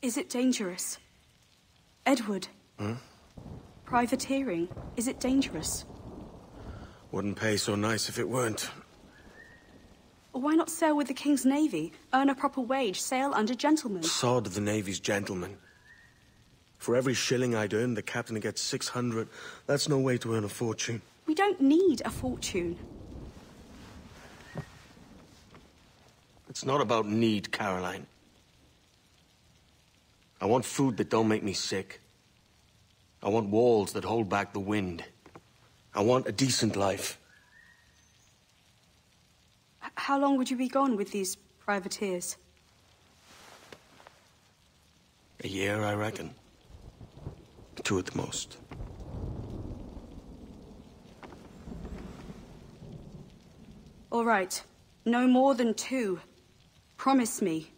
Is it dangerous? Edward? Hmm? Privateering, is it dangerous? Wouldn't pay so nice if it weren't. Why not sail with the King's Navy? Earn a proper wage, sail under gentlemen. Sod the Navy's gentlemen. For every shilling I'd earn, the captain gets 600. That's no way to earn a fortune. We don't need a fortune. It's not about need, Caroline. I want food that don't make me sick. I want walls that hold back the wind. I want a decent life. How long would you be gone with these privateers? A year, I reckon. 2 at the most. All right. No more than 2. Promise me.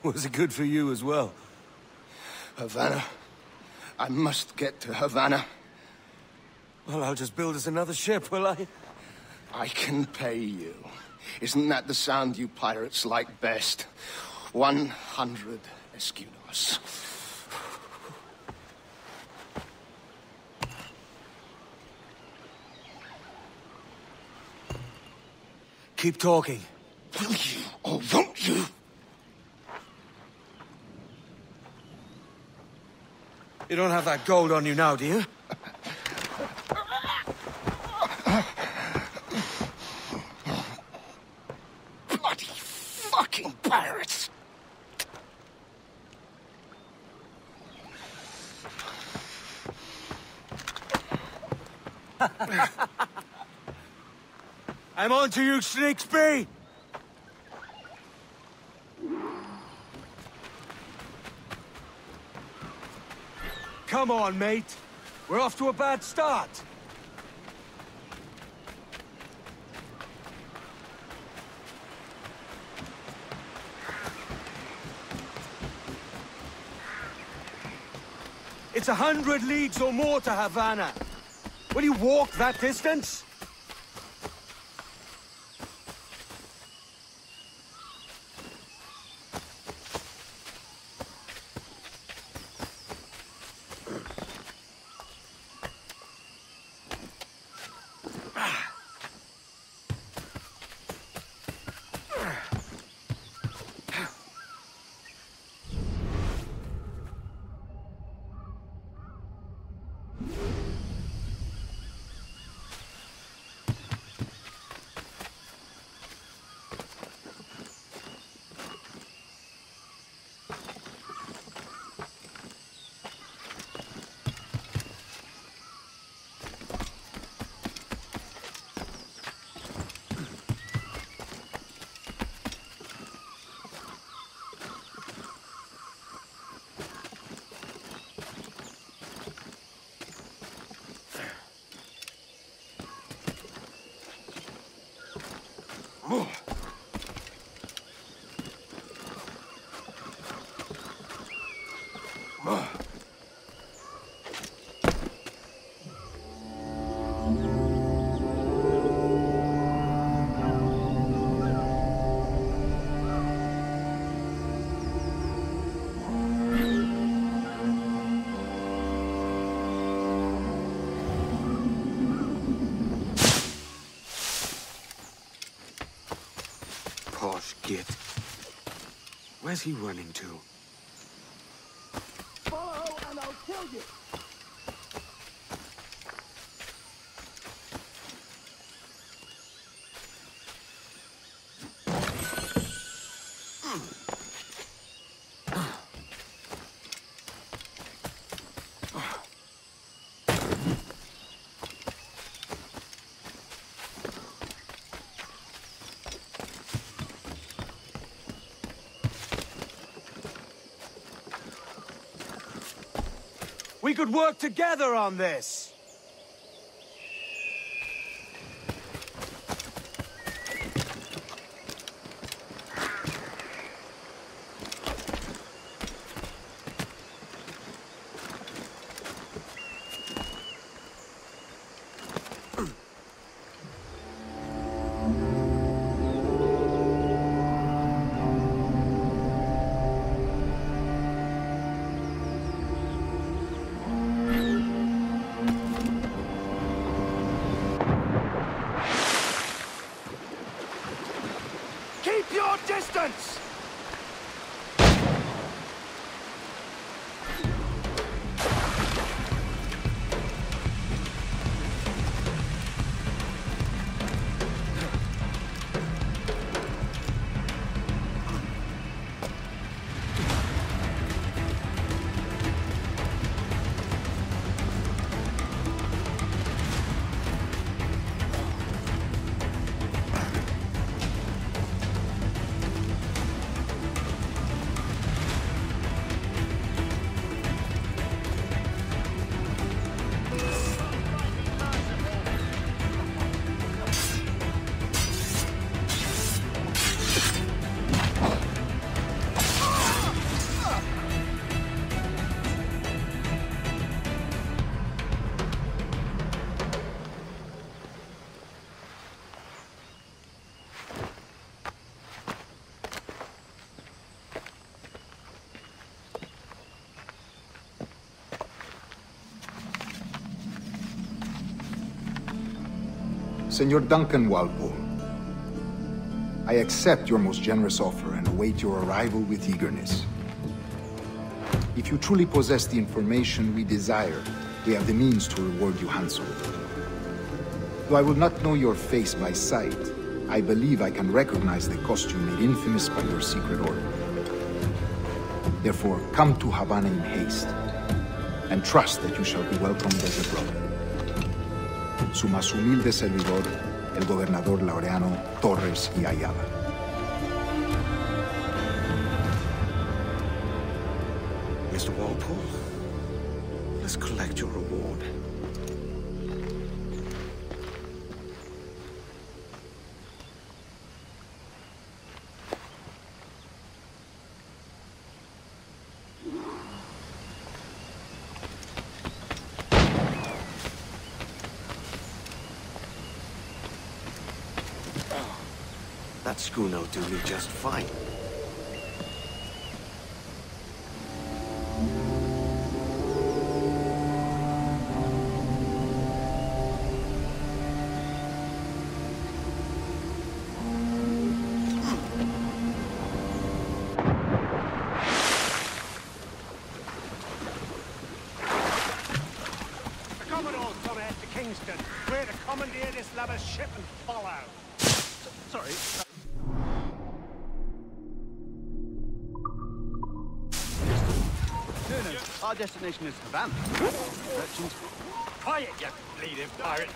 Was it good for you as well? Havana. I must get to Havana. Well, I'll just build us another ship, will I? I can pay you. Isn't that the sound you pirates like best? 100 escudos. Keep talking. Will you or won't you? You don't have that gold on you now, do you? Bloody fucking pirates! I'm on to you, Snakesby! Come on, mate. We're off to a bad start. It's 100 leagues or more to Havana. Will you walk that distance? Where's he running to? Follow and I'll kill you! We could work together on this! Keep your distance! Senor Duncan Walpole, I accept your most generous offer and await your arrival with eagerness. If you truly possess the information we desire, we have the means to reward you handsomely. Though I will not know your face by sight, I believe I can recognize the costume made infamous by your secret order. Therefore, come to Havana in haste, and trust that you shall be welcomed as a brother. Su más humilde servidor, el gobernador Laureano Torres y Ayala. Mr. Walpole, let's collect your reward. That schooner'll do me just fine. The Commodore's got to head to Kingston. We're to commandeer this lavish ship and follow. Sorry. Our destination is Havana. Merchants. Quiet, you bleeding pirate.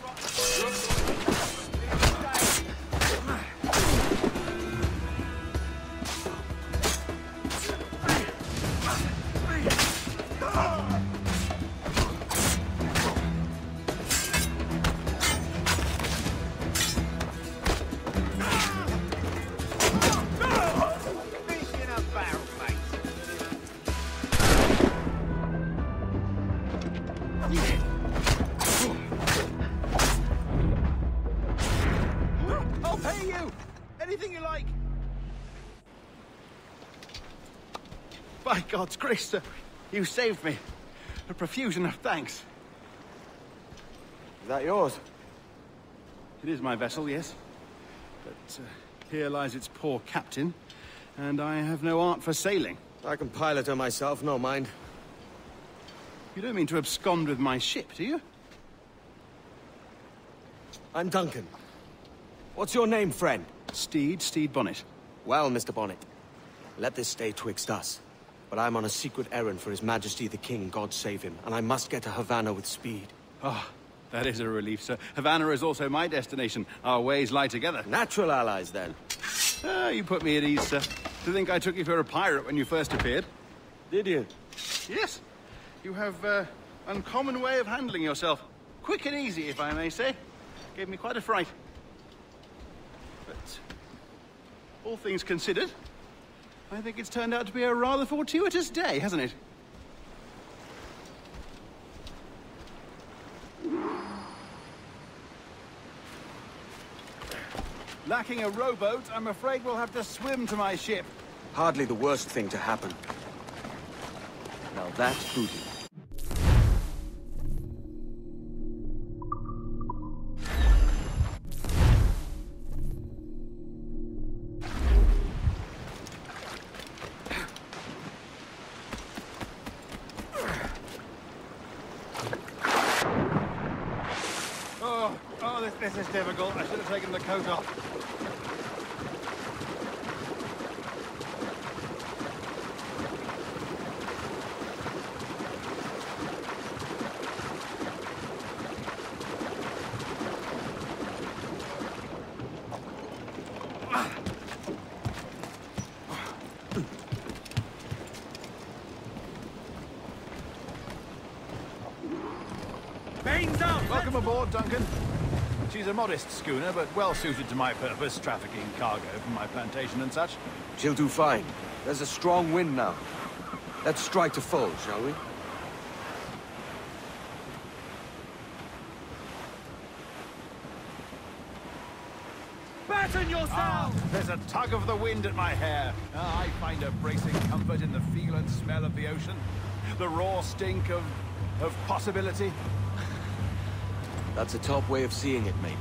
I'll pay you! Anything you like! By God's grace, sir, you saved me. A profusion of thanks. Is that yours? It is my vessel, yes. But here lies its poor captain, And I have no art for sailing. I can pilot her myself, no mind. You don't mean to abscond with my ship, do you? I'm Duncan. What's your name, friend? Steed Bonnet. Well, Mr. Bonnet, let this stay twixt us. But I'm on a secret errand for His Majesty the King, God save him, and I must get to Havana with speed. Oh, that is a relief, sir. Havana is also my destination. Our ways lie together. Natural allies, then. Ah, you put me at ease, sir. To think I took you for a pirate when you first appeared. Did you? Yes. You have an uncommon way of handling yourself. Quick and easy, if I may say. Gave me quite a fright. But all things considered, I think it's turned out to be a rather fortuitous day, hasn't it? Lacking a rowboat, I'm afraid we'll have to swim to my ship. Hardly the worst thing to happen. Now that's booty. This is difficult. I should have taken the coat off. Welcome aboard, Duncan. She's a modest schooner, but well-suited to my purpose, trafficking cargo from my plantation and such. She'll do fine. There's a strong wind now. Let's strike to full, shall we? Batten yourself! There's a tug of the wind at my hair. I find a bracing comfort in the feel and smell of the ocean. The raw stink of possibility. That's a top way of seeing it, mate.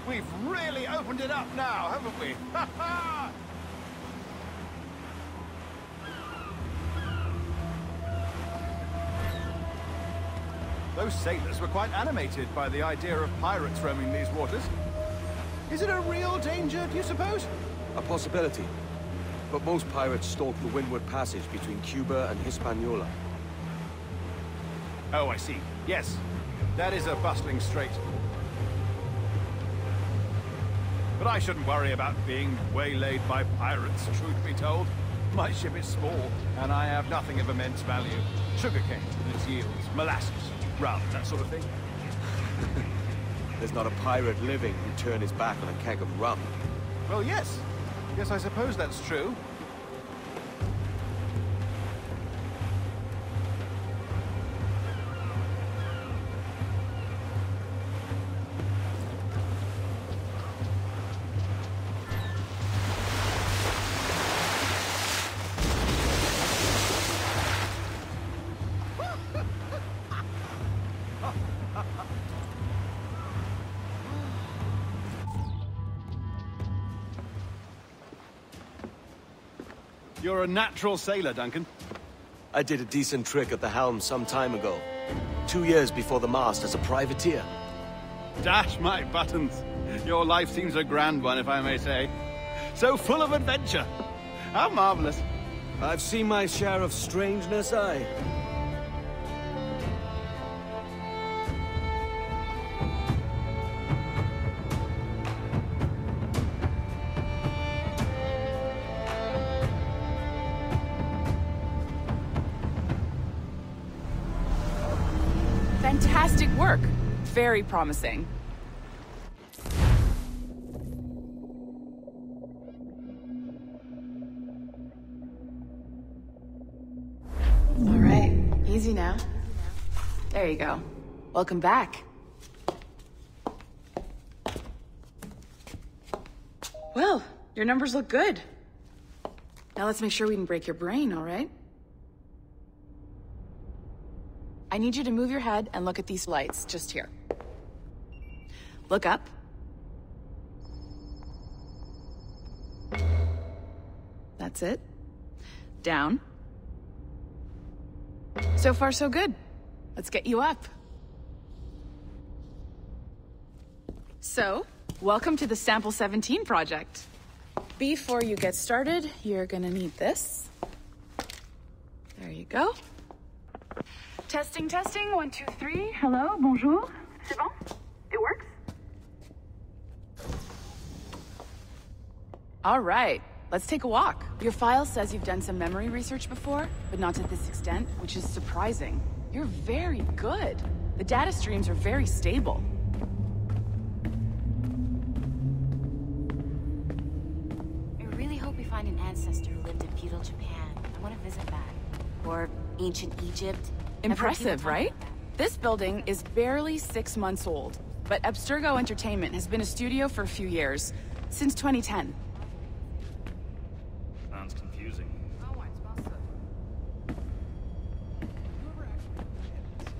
We've really opened it up now, haven't we? Ha ha! Those sailors were quite animated by the idea of pirates roaming these waters. Is it a real danger, do you suppose? A possibility. But most pirates stalk the windward passage between Cuba and Hispaniola. Oh, I see. Yes. That is a bustling strait. But I shouldn't worry about being waylaid by pirates, truth be told. My ship is small, and I have nothing of immense value. Sugarcane and its yields, molasses, rum, that sort of thing. There's not a pirate living who'd turn his back on a keg of rum. Well, yes. Yes, I suppose that's true. You're a natural sailor, Duncan. I did a decent trick at the helm some time ago. 2 years before the mast as a privateer. Dash my buttons. Your life seems a grand one, if I may say. So full of adventure. How marvelous. I've seen my share of strangeness, aye. Fantastic work. Very promising. All right, easy now. There you go. Welcome back. Well, your numbers look good. Now let's make sure we can break your brain, all right? I need you to move your head and look at these lights just here. Look up. That's it. Down. So far, so good. Let's get you up. So, welcome to the Sample 17 project. Before you get started, you're gonna need this. There you go. Testing, testing, 1, 2, 3. Hello, bonjour. C'est bon? It works? All right, let's take a walk. Your file says you've done some memory research before, but not to this extent, which is surprising. You're very good. The data streams are very stable. I really hope we find an ancestor who lived in feudal Japan. I want to visit that. Or ancient Egypt. Impressive, right? This building is barely 6 months old, but Abstergo Entertainment has been a studio for a few years, since 2010. Sounds confusing.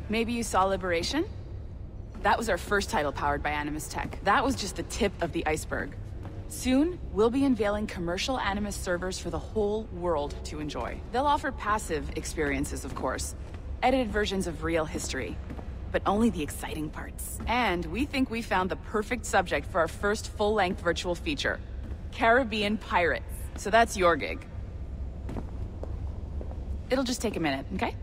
Maybe you saw Liberation? That was our first title powered by Animus Tech. That was just the tip of the iceberg. Soon, we'll be unveiling commercial Animus servers for the whole world to enjoy. They'll offer passive experiences, of course. Edited versions of real history. But only the exciting parts. And we think we found the perfect subject for our first full-length virtual feature. Caribbean pirates. So that's your gig. It'll just take a minute, okay?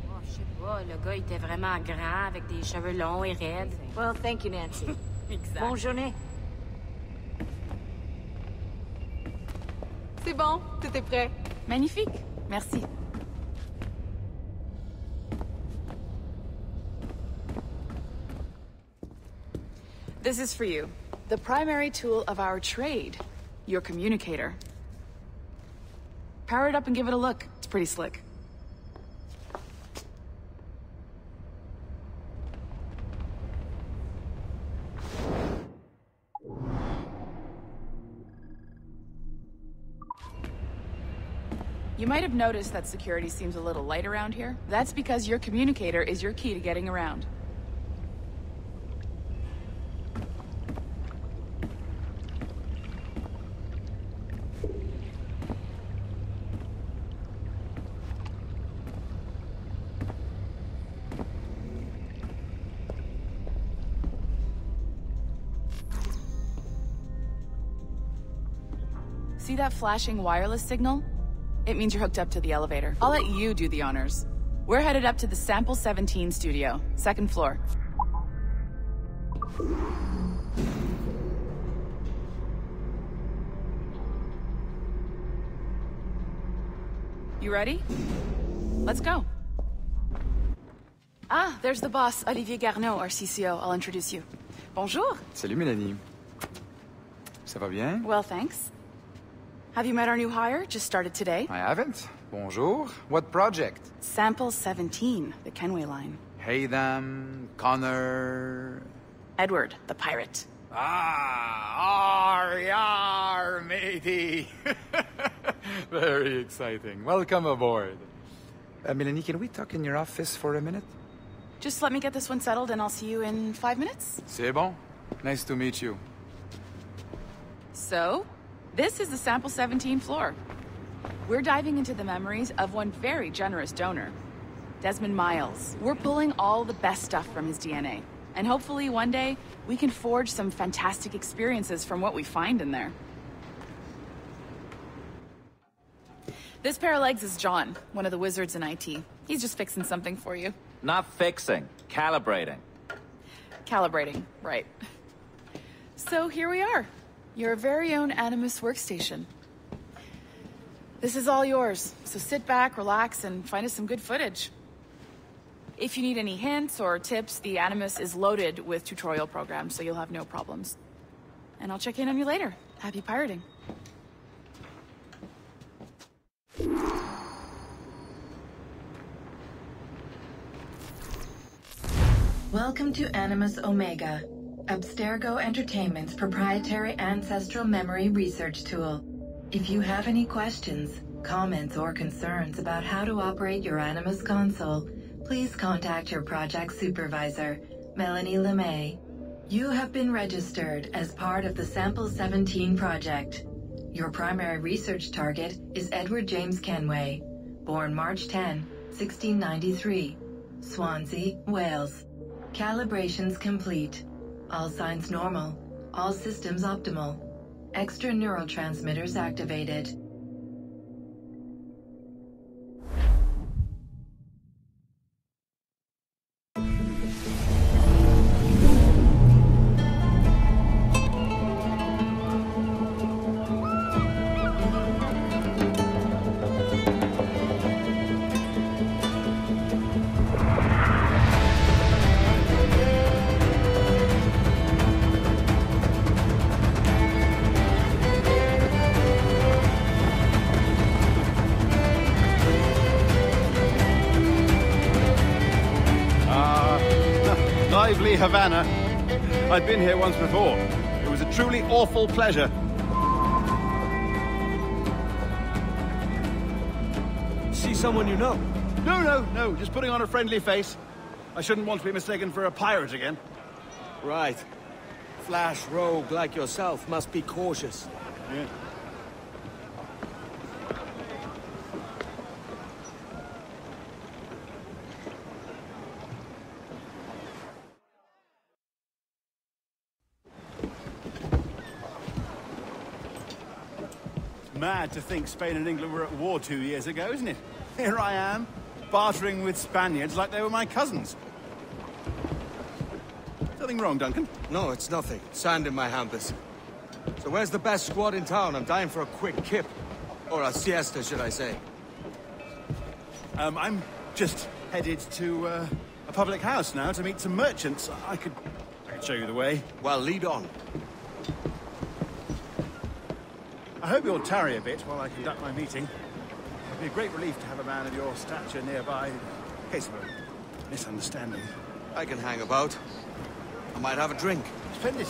Oh, je sais pas, le gars était vraiment grand, avec des cheveux longs et raides. Well, thank you, Nancy. Exactly. Bonne journée. C'est bon, tout est prêt. Magnifique, merci. This is for you. The primary tool of our trade. Your communicator. Power it up and give it a look. It's pretty slick. You might have noticed that security seems a little light around here. That's because your communicator is your key to getting around. See that flashing wireless signal? It means you're hooked up to the elevator. I'll let you do the honors. We're headed up to the Sample 17 studio, 2nd floor. You ready? Let's go. Ah, there's the boss, Olivier Garneau, our CCO. I'll introduce you. Bonjour. Salut, Mélanie. Ça va bien? Well, thanks. Have you met our new hire? Just started today. I haven't. Bonjour. What project? Sample 17, the Kenway line. Haytham, Connor... Edward, the pirate. Ah, yar, matey. Very exciting. Welcome aboard. Mélanie, can we talk in your office for a minute? Just let me get this one settled and I'll see you in 5 minutes. C'est bon. Nice to meet you. So, this is the Sample 17 floor. We're diving into the memories of one very generous donor, Desmond Miles. We're pulling all the best stuff from his DNA. And hopefully one day, we can forge some fantastic experiences from what we find in there. This pair of legs is John, one of the wizards in IT. He's just fixing something for you. Not fixing, calibrating. Calibrating, right. So here we are. Your very own Animus workstation. This is all yours, so sit back, relax, and find us some good footage. If you need any hints or tips, the Animus is loaded with tutorial programs, so you'll have no problems. And I'll check in on you later. Happy pirating. Welcome to Animus Omega, Abstergo Entertainment's proprietary ancestral memory research tool. If you have any questions, comments, or concerns about how to operate your Animus console, please contact your project supervisor, Melanie LeMay. You have been registered as part of the Sample 17 project. Your primary research target is Edward James Kenway, born March 10, 1693, Swansea, Wales. Calibrations complete. All signs normal. All systems optimal. Extra neurotransmitters activated. Lively Havana. I've been here once before. It was a truly awful pleasure. See someone you know? No, just putting on a friendly face. I shouldn't want to be mistaken for a pirate again. Right. Flash rogue like yourself must be cautious. Yeah. Mad to think Spain and England were at war 2 years ago, isn't it? Here I am, bartering with Spaniards like they were my cousins. Something wrong, Duncan? No, it's nothing. Sand in my hampers. So where's the best squad in town? I'm dying for a quick kip. Or a siesta, should I say. I'm just headed to a public house now to meet some merchants. I could show you the way. Well, lead on. I hope you'll tarry a bit while I conduct my meeting. It'd be a great relief to have a man of your stature nearby in case of a misunderstanding. I can hang about. I might have a drink. Splendid.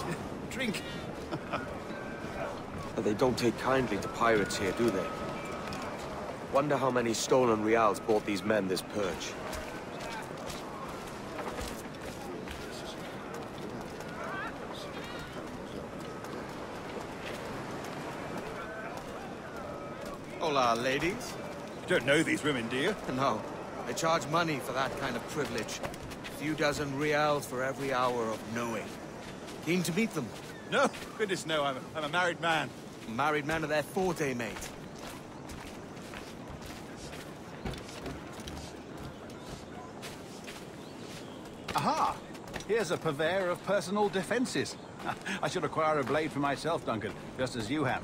Drink. They don't take kindly to pirates here, do they? Wonder how many stolen reals bought these men this purge. Hola, ladies. You don't know these women, do you? No. They charge money for that kind of privilege. A few dozen reals for every hour of knowing. Keen to meet them? No, goodness no, I'm a married man. Married men are their forte, mate. Aha! Here's a purveyor of personal defenses. I should acquire a blade for myself, Duncan, just as you have.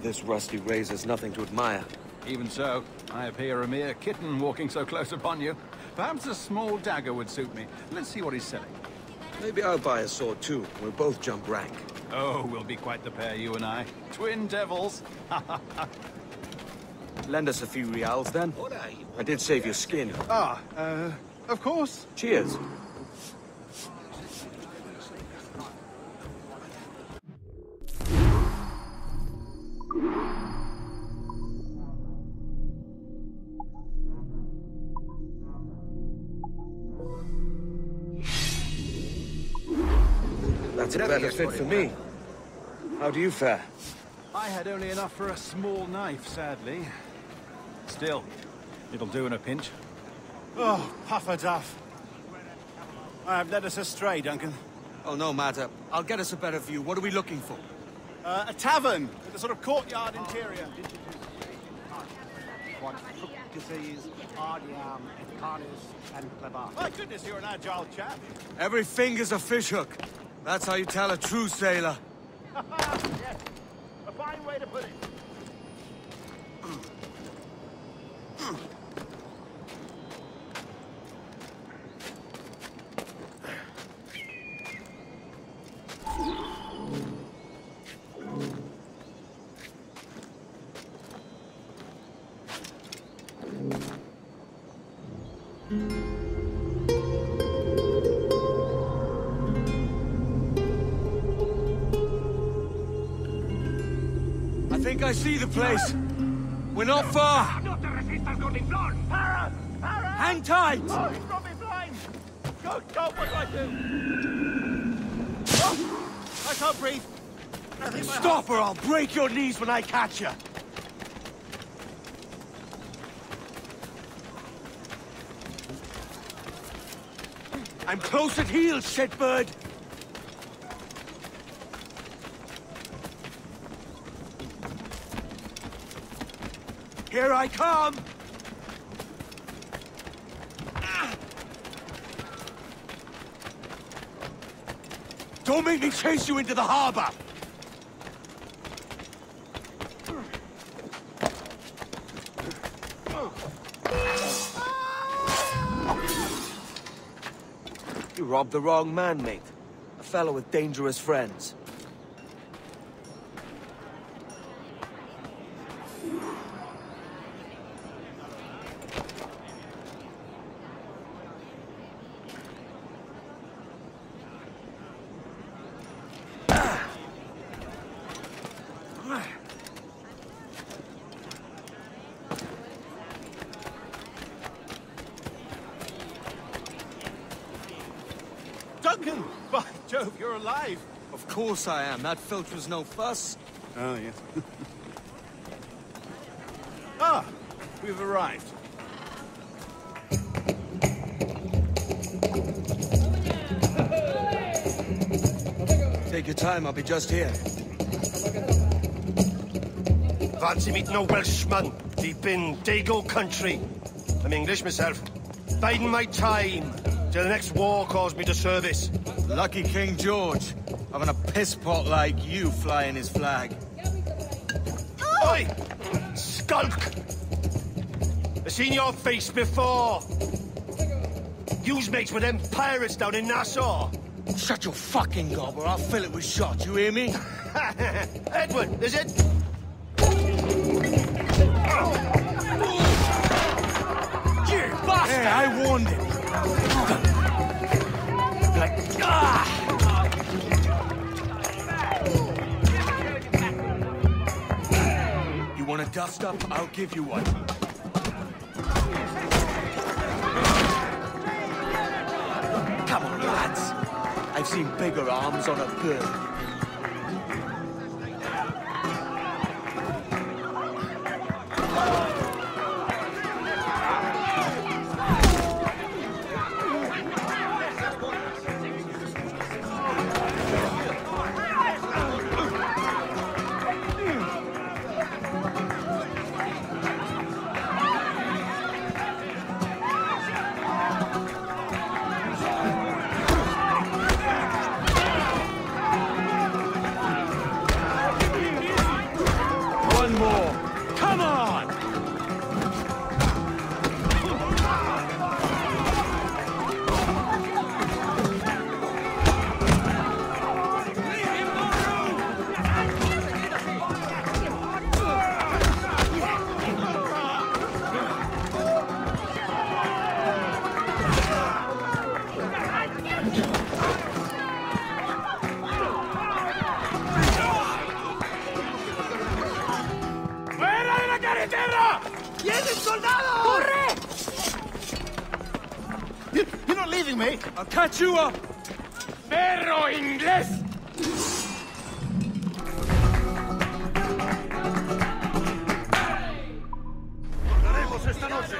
This rusty razor's nothing to admire. Even so, I appear a mere kitten walking so close upon you. Perhaps a small dagger would suit me. Let's see what he's selling. Maybe I'll buy a sword too. We'll both jump rank. Oh, we'll be quite the pair, you and I. Twin devils. Lend us a few reals, then. I did save your skin. Of course. Cheers. That's a better fit for me. How do you fare? I had only enough for a small knife, sadly. Still, it'll do in a pinch. Oh, puffer duff. I have led us astray, Duncan. Oh, no matter. I'll get us a better view. What are we looking for? A tavern with a sort of courtyard interior. My goodness, you're an agile chap. Every finger's a fishhook. That's how you tell a true sailor. Yes, a fine way to put it. I think I see the place. We're not far. Hang tight! Oh, he's got me blind! Go, what do I do? Oh, I'll breathe. Stop or I'll break your knees when I catch you! I'm close at heel, shitbird! Here I come! Don't make me chase you into the harbor! You robbed the wrong man, mate. A fellow with dangerous friends. Duncan! By Jove, you're alive! Of course I am. That filch was no fuss. Oh, yes. Ah! We've arrived. Take your time, I'll be just here. Fancy meeting a Welshman deep in Dago country. I'm English myself. Biding my time till the next war calls me to service. Lucky King George, having a piss pot like you flying his flag. Oi! Skulk! I've seen your face before. You's mates with them pirates down in Nassau. Shut your fucking gob or I'll fill it with shot, you hear me? Edward, is it? You bastard! Yeah, I warned him. You want a dust up? I'll give you one. Come on, lads. I've seen bigger arms on a bird. You're not leaving me. I'll catch you up. Bero inglés! Haremos esta noche.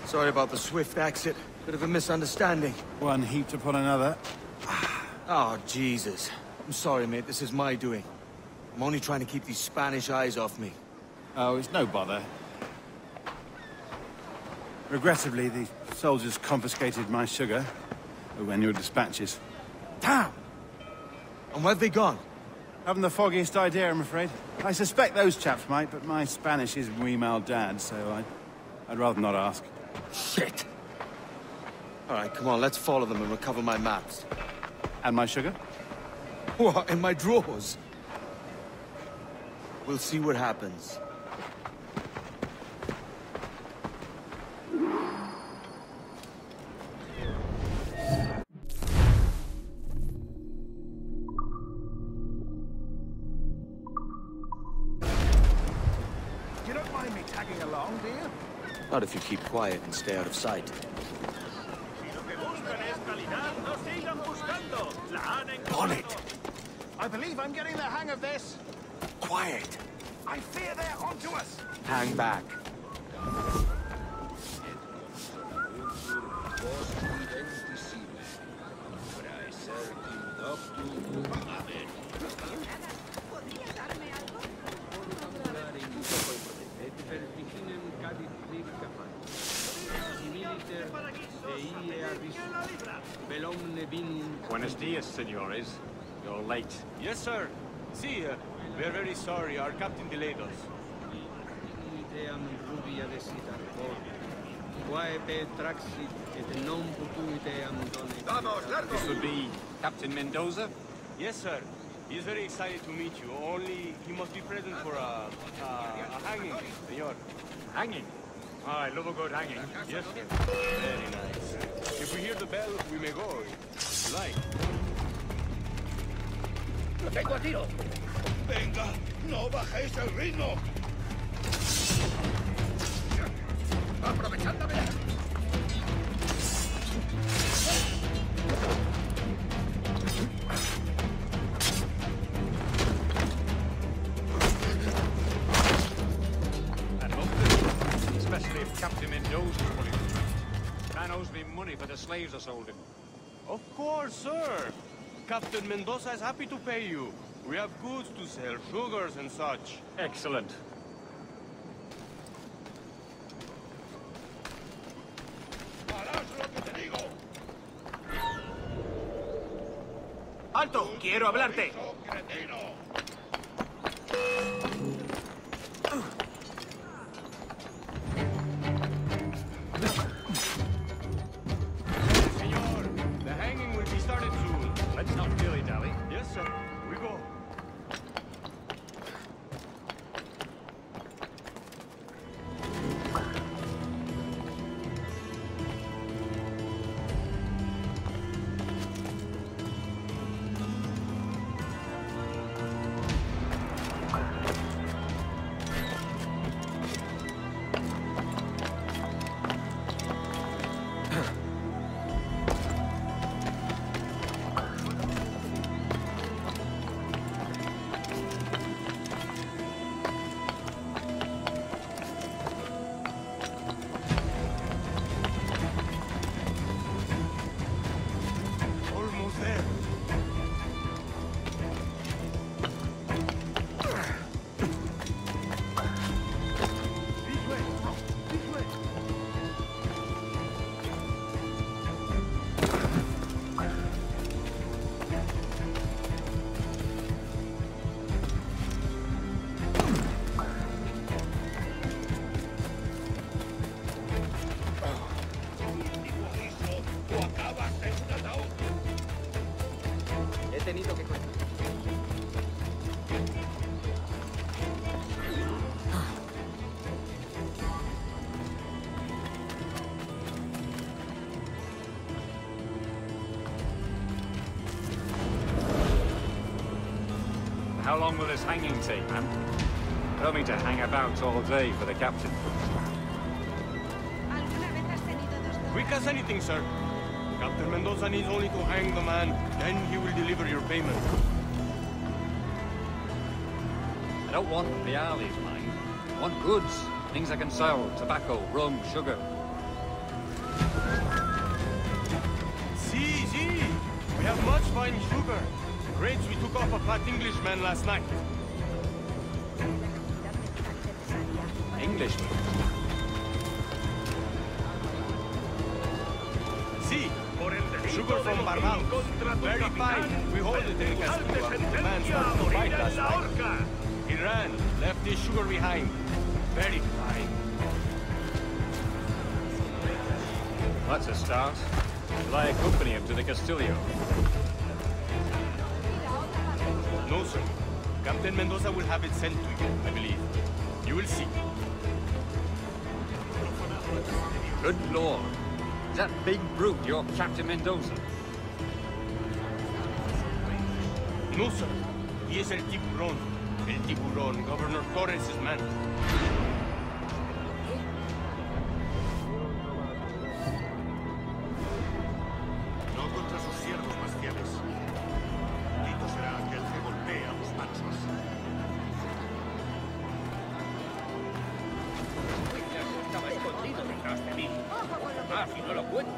Sorry about the swift exit. Bit of a misunderstanding. One heaped upon another. Oh, Jesus. I'm sorry, mate. This is my doing. I'm only trying to keep these Spanish eyes off me. Oh, it's no bother. Regrettably, the soldiers confiscated my sugar when your dispatches. Damn! And where've they gone? Haven't the foggiest idea, I'm afraid. I suspect those chaps might, but my Spanish is muy mal dad, so I'd rather not ask. Shit! Alright, come on, let's follow them and recover my maps. And my sugar? What, in my drawers? We'll see what happens. You don't mind me tagging along, do you? Not if you keep quiet and stay out of sight. On it! I believe I'm getting the hang of this. Quiet! I fear they're onto us. Hang back. Buenos dias, senores. You're late. Yes, sir. See, we're very sorry. Our captain delayed us. This would be Captain Mendoza? Yes, sir. He's very excited to meet you. Only he must be present for a hanging, senor. Hanging? Oh, I love a good hanging. Yes, sir. Very nice. If we hear the bell, we may go. If you like. ¡Lo tengo a tiro! ¡Venga! ¡No bajéis el ritmo! ¡Aprovechándome! I'd hope this, especially if Captain Mendoza is pulling the strings. Man owes me money for the slaves I sold him. Of course, sir. Captain Mendoza is happy to pay you. We have goods to sell, sugars and such. Excellent. ¡Alto! ¡Quiero hablarte! Senor, the hanging will be started soon. Let's not dilly-dally. Yes, sir. We go. Almost there. This way. This way. ¡O acabas en un ataúd! He tenido que... How long will this hanging take, man? Tell me to hang about all day for the captain. Quick as anything, sir. Captain Mendoza needs only to hang the man, then he will deliver your payment. I don't want reales, mind. I want goods. Things I can sell. Tobacco, rum, sugar. have much fine sugar. Grapes we took off a fat Englishman last night. Englishman? See, sugar from Barbados. Very fine. We hold it in Castile. The man started to fight last night. He ran, left his sugar behind. Very fine. That's a start. Shall I accompany him to the Castillo? No, sir. Captain Mendoza will have it sent to you, I believe. You will see. Good lord. Is that big brute your Captain Mendoza? No, sir. He is El Tiburón. El Tiburón, Governor Torres' man. No contra sus siervos más fieles. Maldito será aquel que golpea a los mansos. Estaba escondido detrás de mí. Ah, si no lo cuento.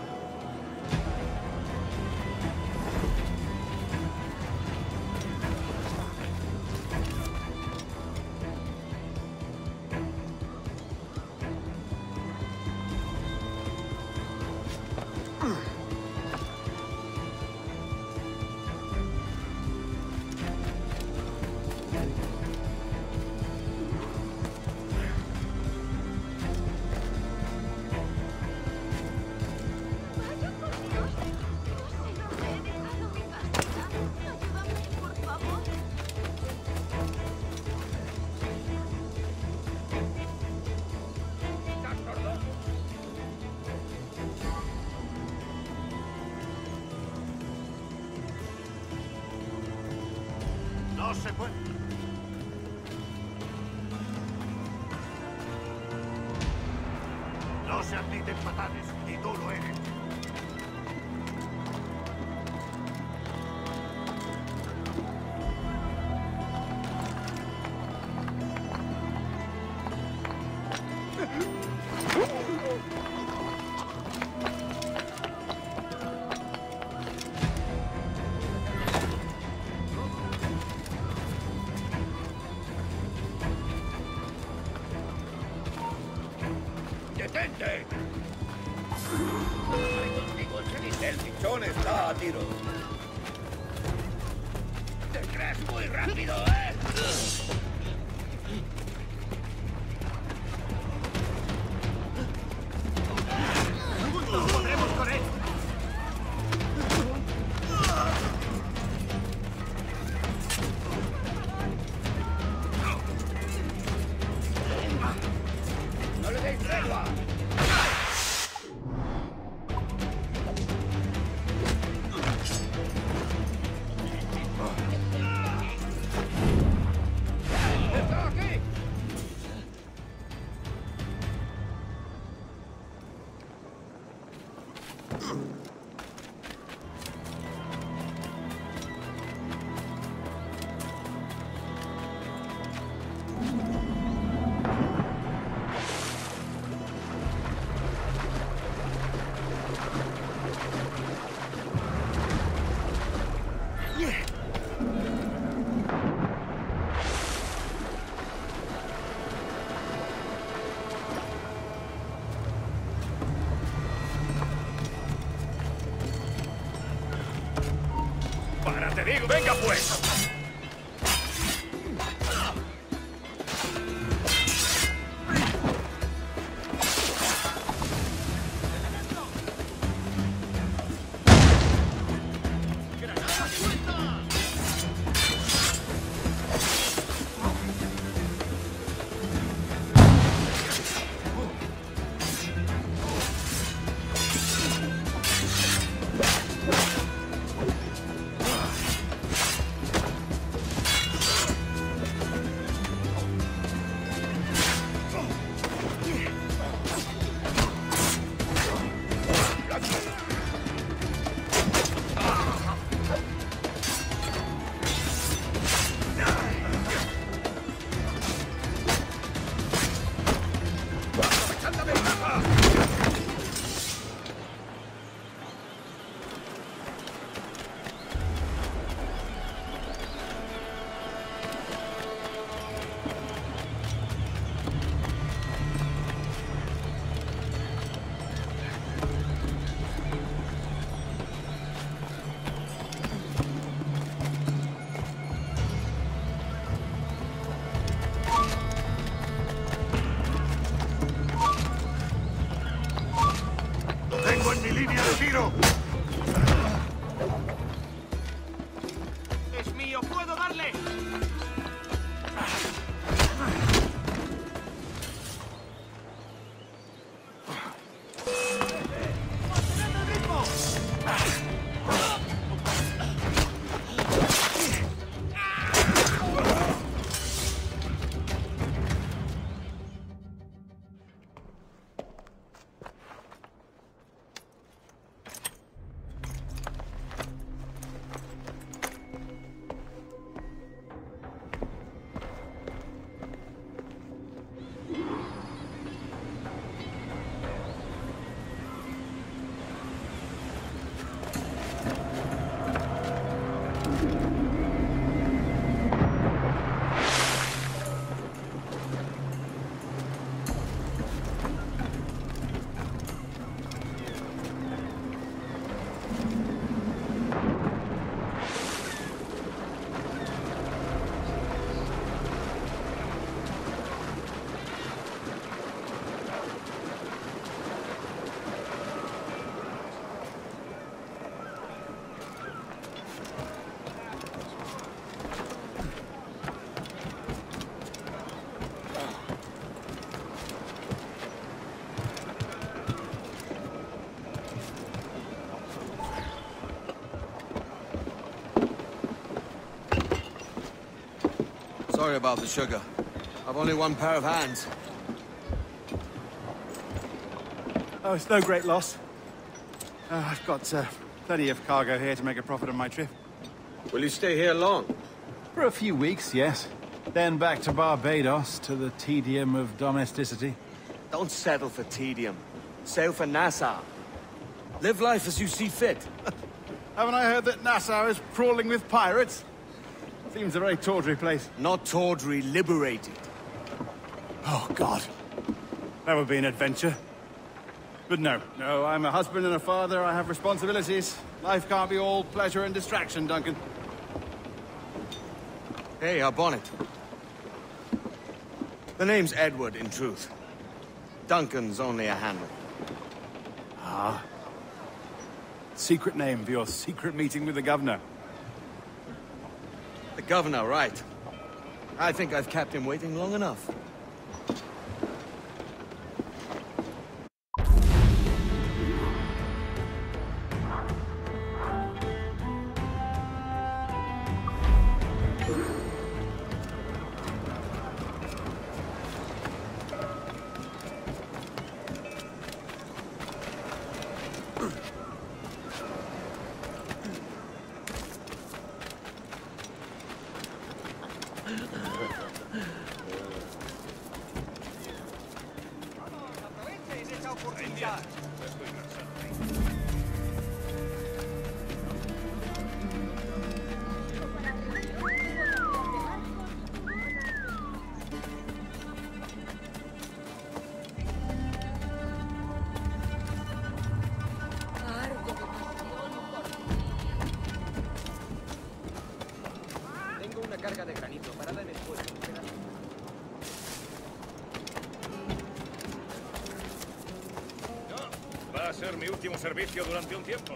No se puede. No se admiten patanes, y tú lo eres. ¡Detente! Ay, contigo, el pichón está a tiro. ¿Te crees muy rápido, eh? ¡No podremos con él! ¡No le deis tregua! ¡Está aquí! ¡Para, te digo! ¡Venga, pues! tengo en mi línea de tiro. ¡Es mío! ¡Puedo darle! Sorry about the sugar. I've only one pair of hands. Oh, it's no great loss. I've got plenty of cargo here to make a profit on my trip. Will you stay here long? For a few weeks, yes. Then back to Barbados, to the tedium of domesticity. Don't settle for tedium. Sail for Nassau. Live life as you see fit. Haven't I heard that Nassau is crawling with pirates? Seems a very tawdry place. Not tawdry, liberated. Oh, God. That would be an adventure. But no, I'm a husband and a father. I have responsibilities. Life can't be all pleasure and distraction, Duncan. Hey, our bonnet. The name's Edward, in truth. Duncan's only a handle. Ah. Secret name for your secret meeting with the governor. The governor, right. I think I've kept him waiting long enough. Tengo una carga de granito parada en el puerto. Va a ser mi último servicio durante un tiempo.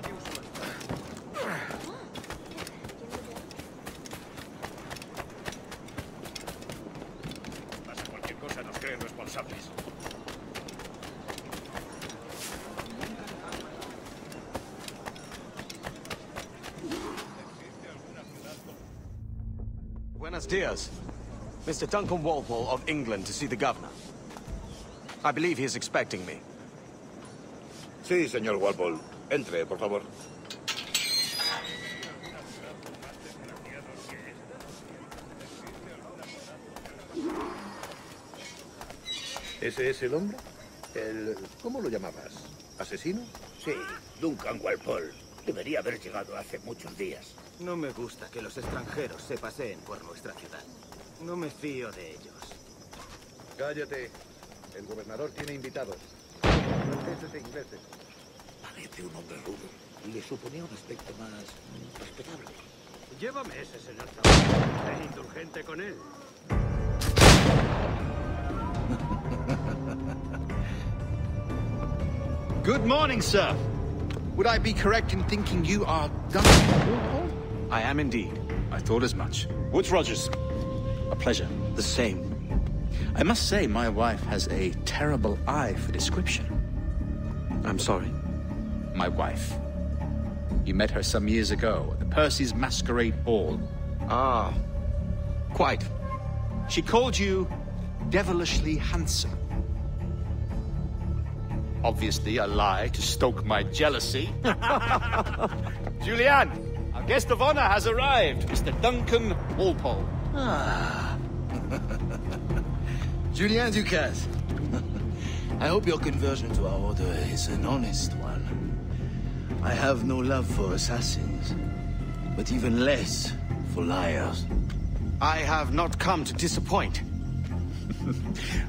Pasa cualquier cosa, nos creen responsables. Buenos dias. Mr. Duncan Walpole of England to see the governor. I believe he is expecting me. Sí, señor Walpole. Entre, por favor. ¿Ese es el hombre? ¿Cómo lo llamabas? ¿Asesino? Sí, Duncan Walpole. Debería haber llegado hace muchos días. No me gusta que los extranjeros se paseen por nuestra ciudad. No me fío de ellos. Cállate. El gobernador tiene invitados. Franceses e ingleses. Parece un hombre rudo. Y le suponía un aspecto más respetable. Llévame ese, señor Zabal. Ten indulgente con él. Good morning, sir. Would I be correct in thinking you are Duncan? I am indeed. I thought as much. Woods Rogers. A pleasure. The same. I must say, my wife has a terrible eye for description. I'm sorry? My wife. You met her some years ago at the Percy's Masquerade Ball. Ah, quite. She called you devilishly handsome. Obviously a lie to stoke my jealousy. Julianne, our guest of honor has arrived, Mr. Duncan Walpole. Ah. Julien Ducasse. I hope your conversion to our order is an honest one. I have no love for assassins, but even less for liars. I have not come to disappoint.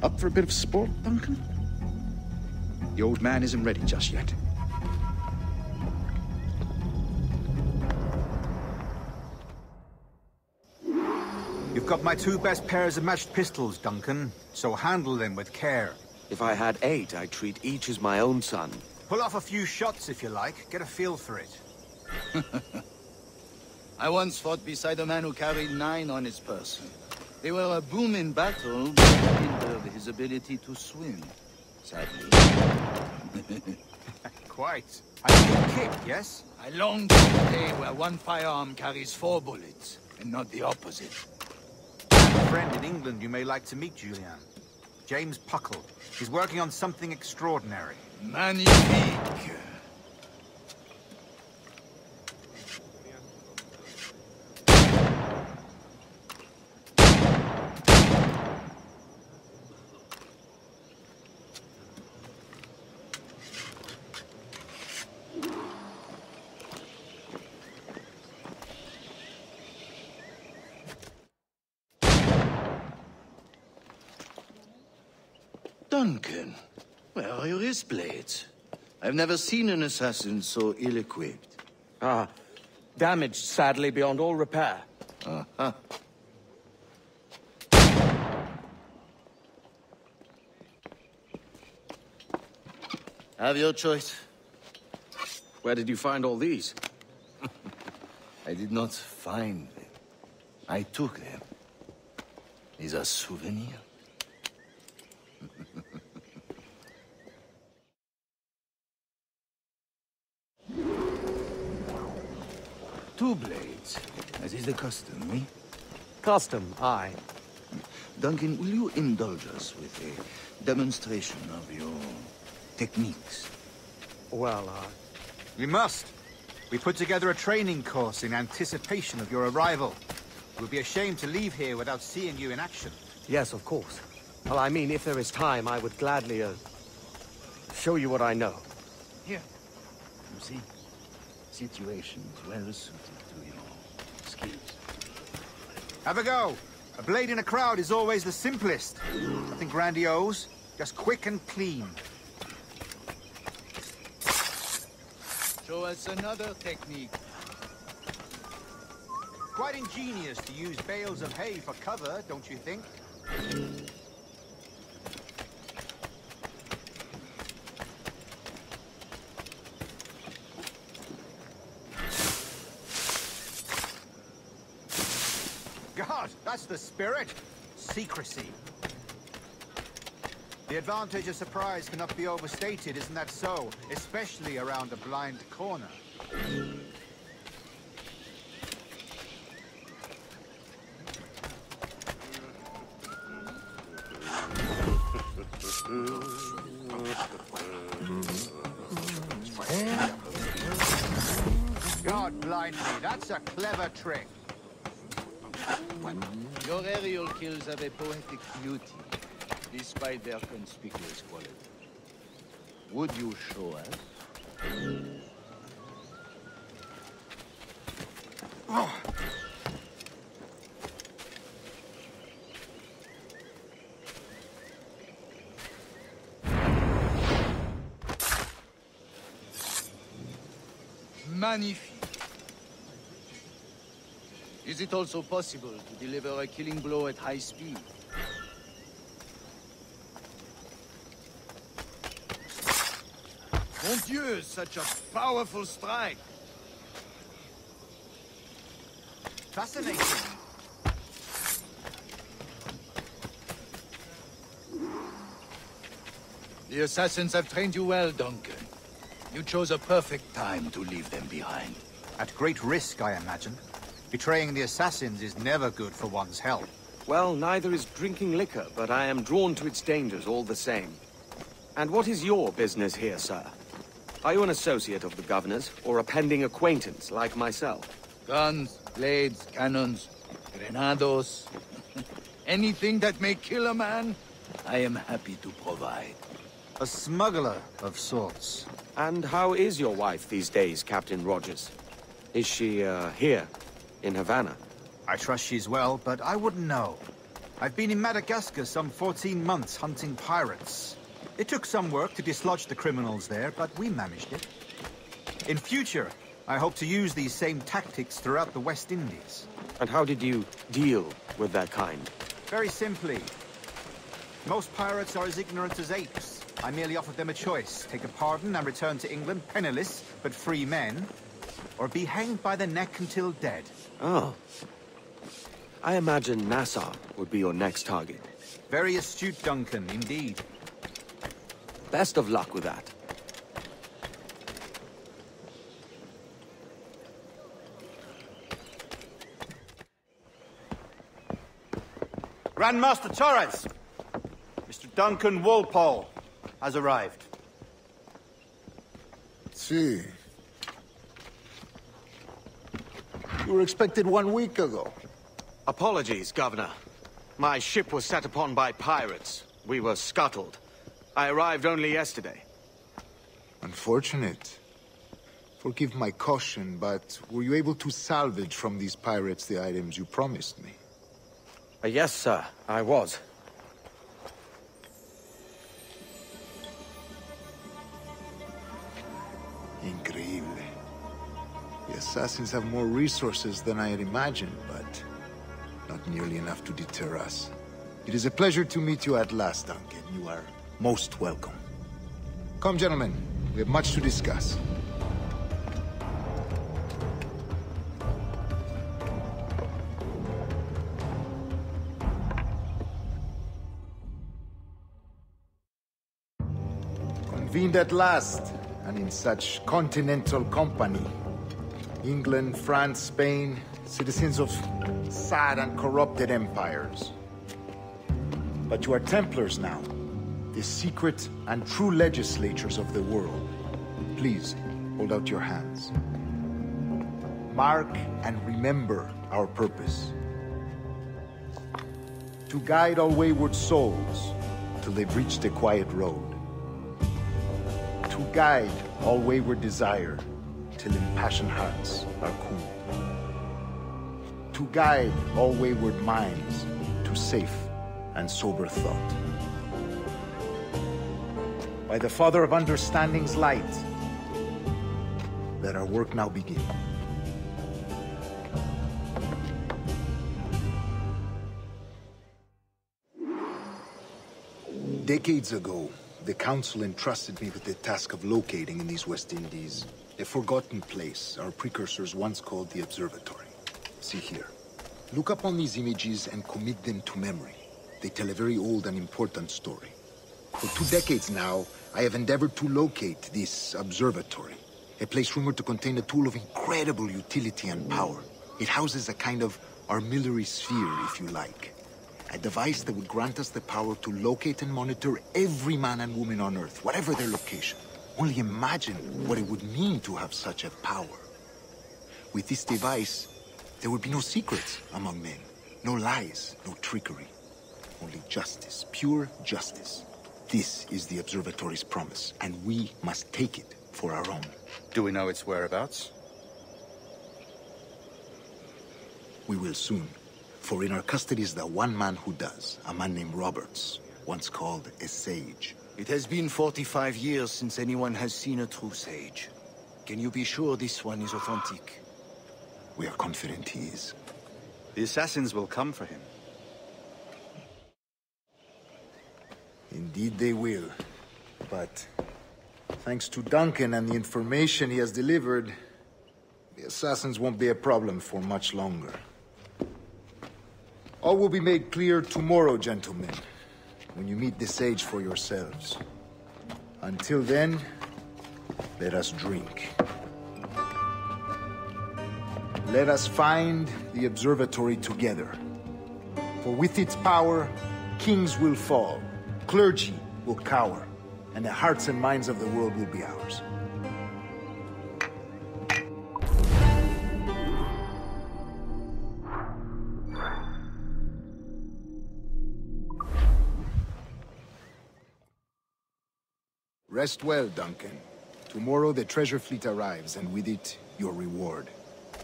Up for a bit of sport, Duncan? The old man isn't ready just yet. You've got my 2 best pairs of matched pistols, Duncan, so handle them with care. If I had 8, I'd treat each as my own son. Pull off a few shots if you like, get a feel for it. I once fought beside a man who carried 9 on his person. They were a boon in battle, but hindered his ability to swim, sadly. Quite. I can kick, yes? I long for the day where one firearm carries 4 bullets, and not the opposite. I have a friend in England you may like to meet, Julian. James Puckle. He's working on something extraordinary. Magnifique! Duncan, where are your wrist blades? I've never seen an assassin so ill-equipped. Ah, damaged sadly beyond all repair. Uh-huh. Have your choice. Where did you find all these? I did not find them. I took them. Is a souvenir. 2 blades, as is the custom, eh? Custom, aye. Duncan, will you indulge us with a demonstration of your techniques? Well, We must. We put together a training course in anticipation of your arrival. It would be a shame to leave here without seeing you in action. Yes, of course. Well, I mean, if there is time, I would gladly, show you what I know. Here. You see? Situations well suited to your skills. Have a go. A blade in a crowd is always the simplest. Nothing grandiose, just quick and clean. Show us another technique. Quite ingenious to use bales of hay for cover, don't you think? God, that's the spirit. Secrecy. The advantage of surprise cannot be overstated, isn't that so? Especially around a blind corner. God blind me, that's a clever trick. Your aerial kills have a poetic beauty, despite their conspicuous quality. Would you show us? Oh. Magnifique. Is it also possible to deliver a killing blow at high speed? Mon Dieu, such a powerful strike. Fascinating. The assassins have trained you well, Duncan. You chose a perfect time to leave them behind. At great risk, I imagine. Betraying the assassins is never good for one's health. Well, neither is drinking liquor, but I am drawn to its dangers all the same. And what is your business here, sir? Are you an associate of the governor's, or a pending acquaintance like myself? Guns, blades, cannons, grenados. Anything that may kill a man, I am happy to provide. A smuggler of sorts. And how is your wife these days, Captain Rogers? Is she, here, in Havana? I trust she's well, but I wouldn't know. I've been in Madagascar some 14 months hunting pirates. It took some work to dislodge the criminals there, but we managed it. In future, I hope to use these same tactics throughout the West Indies. And how did you deal with that kind? Very simply. Most pirates are as ignorant as apes. I merely offered them a choice. Take a pardon and return to England penniless, but free men. Or be hanged by the neck until dead. Oh. I imagine Nassau would be your next target. Very astute, Duncan, indeed. Best of luck with that. Grandmaster Torres! Mr. Duncan Walpole has arrived. See. You were expected 1 week ago. Apologies, Governor. My ship was set upon by pirates. We were scuttled. I arrived only yesterday. Unfortunate. Forgive my caution, but were you able to salvage from these pirates the items you promised me? Yes, sir, I was. Increíble. The assassins have more resources than I had imagined, but not nearly enough to deter us. It is a pleasure to meet you at last, Duncan. You are most welcome. Come, gentlemen. We have much to discuss. Convened at last, and in such continental company. England, France, Spain, citizens of sad and corrupted empires. But you are Templars now, the secret and true legislators of the world. Please, hold out your hands. Mark and remember our purpose. To guide all wayward souls till they've reached the quiet road. To guide all wayward desire till impassioned hearts are cooled. To guide all wayward minds to safe and sober thought. By the Father of Understanding's light, let our work now begin. Decades ago, the Council entrusted me with the task of locating in these West Indies a forgotten place our precursors once called the Observatory. See here. Look upon these images and commit them to memory. They tell a very old and important story. For 2 decades now, I have endeavored to locate this observatory, a place rumored to contain a tool of incredible utility and power. It houses a kind of armillary sphere, if you like. A device that would grant us the power to locate and monitor every man and woman on Earth, whatever their location. Only imagine what it would mean to have such a power. With this device, there would be no secrets among men, no lies, no trickery. Only justice, pure justice. This is the Observatory's promise, and we must take it for our own. Do we know its whereabouts? We will soon. For in our custody is the one man who does, a man named Roberts, once called a sage. It has been 45 years since anyone has seen a true sage. Can you be sure this one is authentic? We are confident he is. The assassins will come for him. Indeed they will. But Thanks to Duncan and the information he has delivered, the assassins won't be a problem for much longer. All will be made clear tomorrow, gentlemen, when you meet the sage for yourselves. Until then, let us drink. Let us find the observatory together. For with its power, kings will fall, clergy will cower, and the hearts and minds of the world will be ours. Rest well, Duncan. Tomorrow the treasure fleet arrives, and with it, your reward.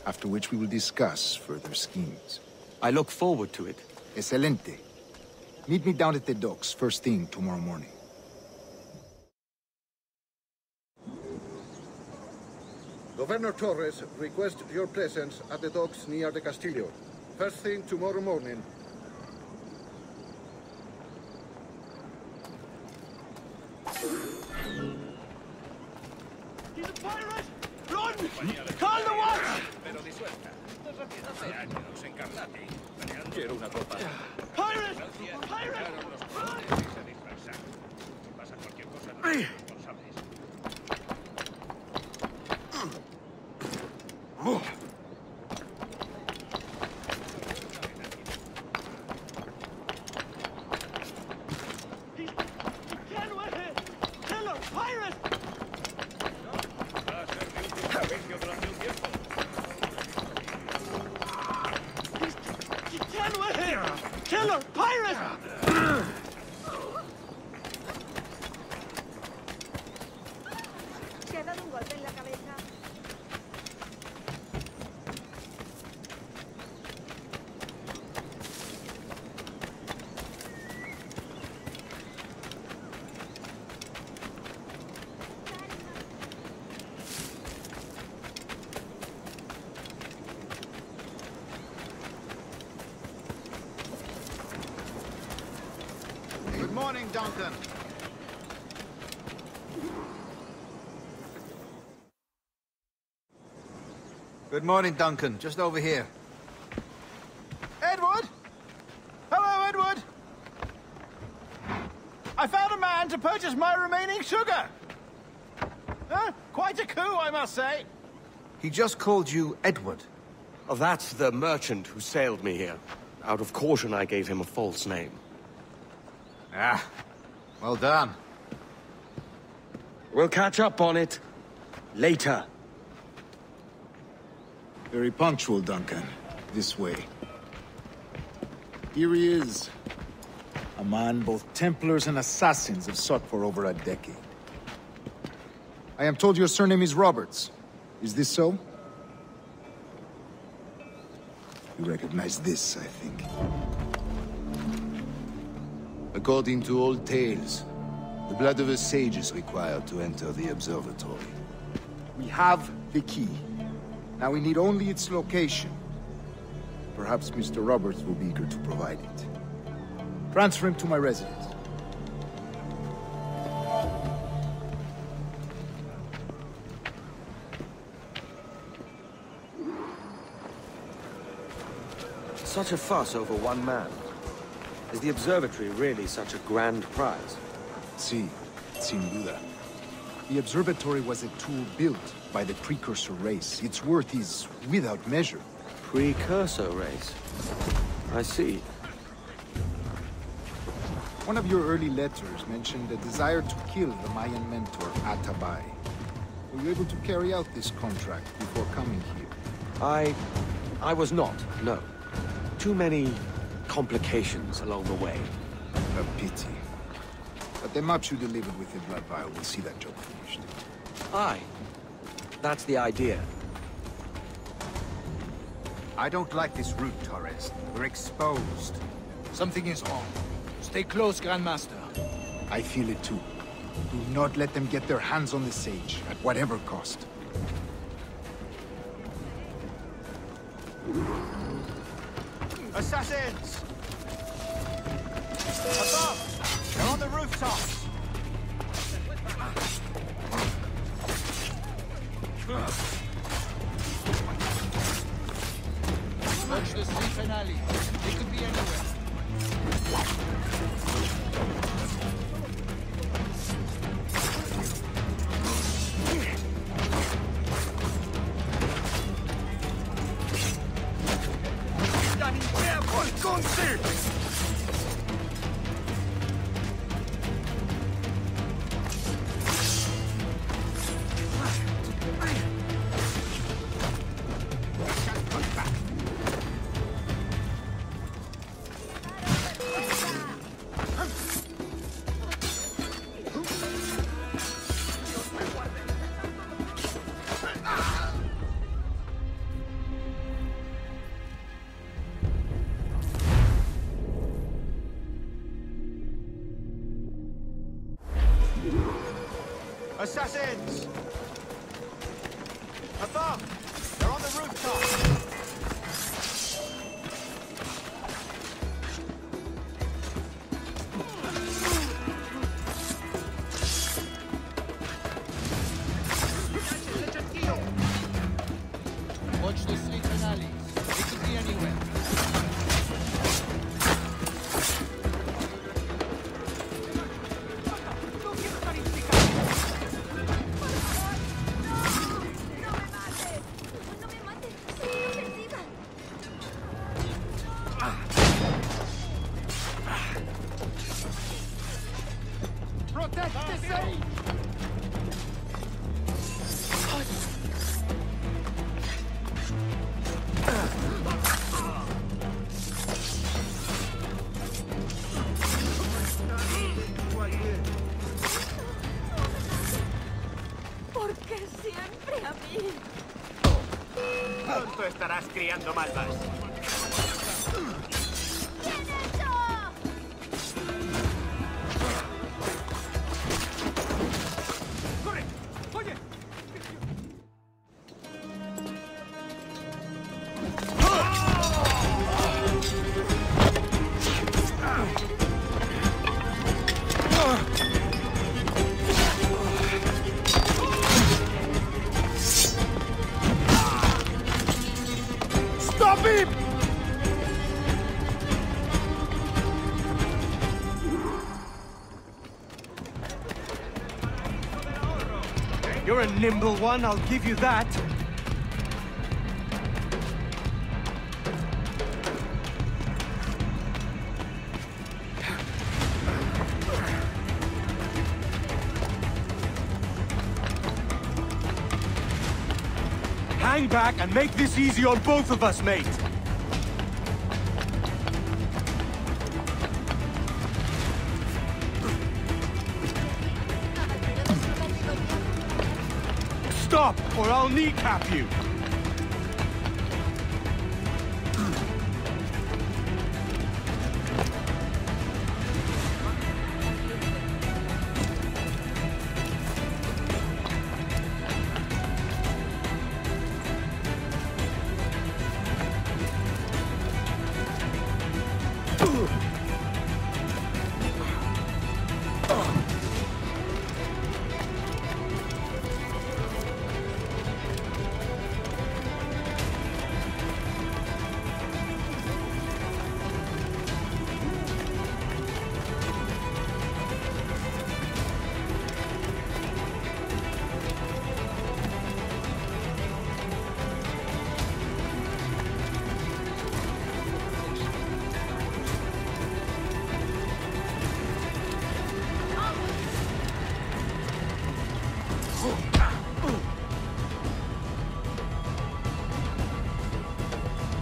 After which we will discuss further schemes. I look forward to it. Excelente. Meet me down at the docks first thing tomorrow morning. Governor Torres requests your presence at the docks near the Castillo. First thing tomorrow morning. He's a pirate! Run! Call the watch! Quiero una copa. Pirate! Pirate! Run! Pasa cualquier cosa, no somos responsables. Get away! Killer! Pirate! Va a ser de útil servicio durante un tiempo. Get away! Killer! Pirate! ¿Te ha dado un golpe en la cabeza? Good morning, Duncan. Good morning, Duncan. Just over here. Edward? Hello, Edward! I found a man to purchase my remaining sugar! Huh? Quite a coup, I must say. He just called you Edward. Oh, that's the merchant who sailed me here. Out of caution, I gave him a false name. Ah, well done. We'll catch up on it later. Very punctual, Duncan. This way. Here he is. A man both Templars and Assassins have sought for over a decade. I am told your surname is Roberts. Is this so? You recognize this, I think. According to old tales, the blood of a sage is required to enter the observatory. We have the key. Now we need only its location. Perhaps Mr. Roberts will be eager to provide it. Transfer him to my residence. Such a fuss over one man. Is the observatory really such a grand prize? Sí, sin duda. The observatory was a tool built by the precursor race. Its worth is without measure. Precursor race? I see. One of your early letters mentioned a desire to kill the Mayan mentor, Atabay. Were you able to carry out this contract before coming here? I was not, no. Too many complications along the way. A pity. But the maps you delivered with the blood vial will see that job finished. Aye. That's the idea. I don't like this route, Torres. We're exposed. Something is wrong. Stay close, Grandmaster. I feel it too. Do not let them get their hands on the sage, at whatever cost. Assassins! Above! They're on the rooftops! Assassins! Above! They're on the rooftop! Watch the streets and alleys. They could be anywhere. Protect the safe! ¿Por qué siempre a mí? Pronto estarás criando malvas. ¡Corre! ¡Oye! Stop him! You're a nimble one, I'll give you that. Hang back and make this easy on both of us, mate. Stop, or I'll kneecap you.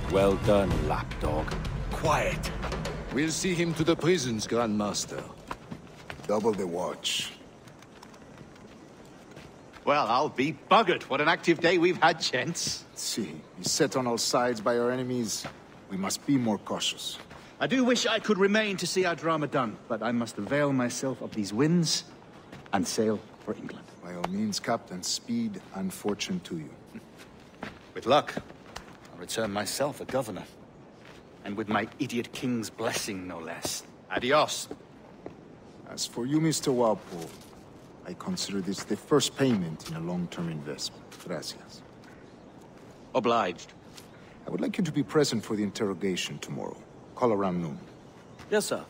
Well done, lapdog. Quiet. We'll see him to the prisons, Grandmaster. Double the watch. Well, I'll be buggered. What an active day we've had, gents. See, he's set on all sides by our enemies. We must be more cautious. I do wish I could remain to see our drama done, but I must avail myself of these winds and sail for England. By all means, Captain, speed and fortune to you. With luck, I'll return myself a governor. And with my idiot king's blessing, no less. Adios. As for you, Mr. Walpole, I consider this the first payment in a long-term investment. Gracias. Obliged. I would like you to be present for the interrogation tomorrow. Call around noon. Yes, sir.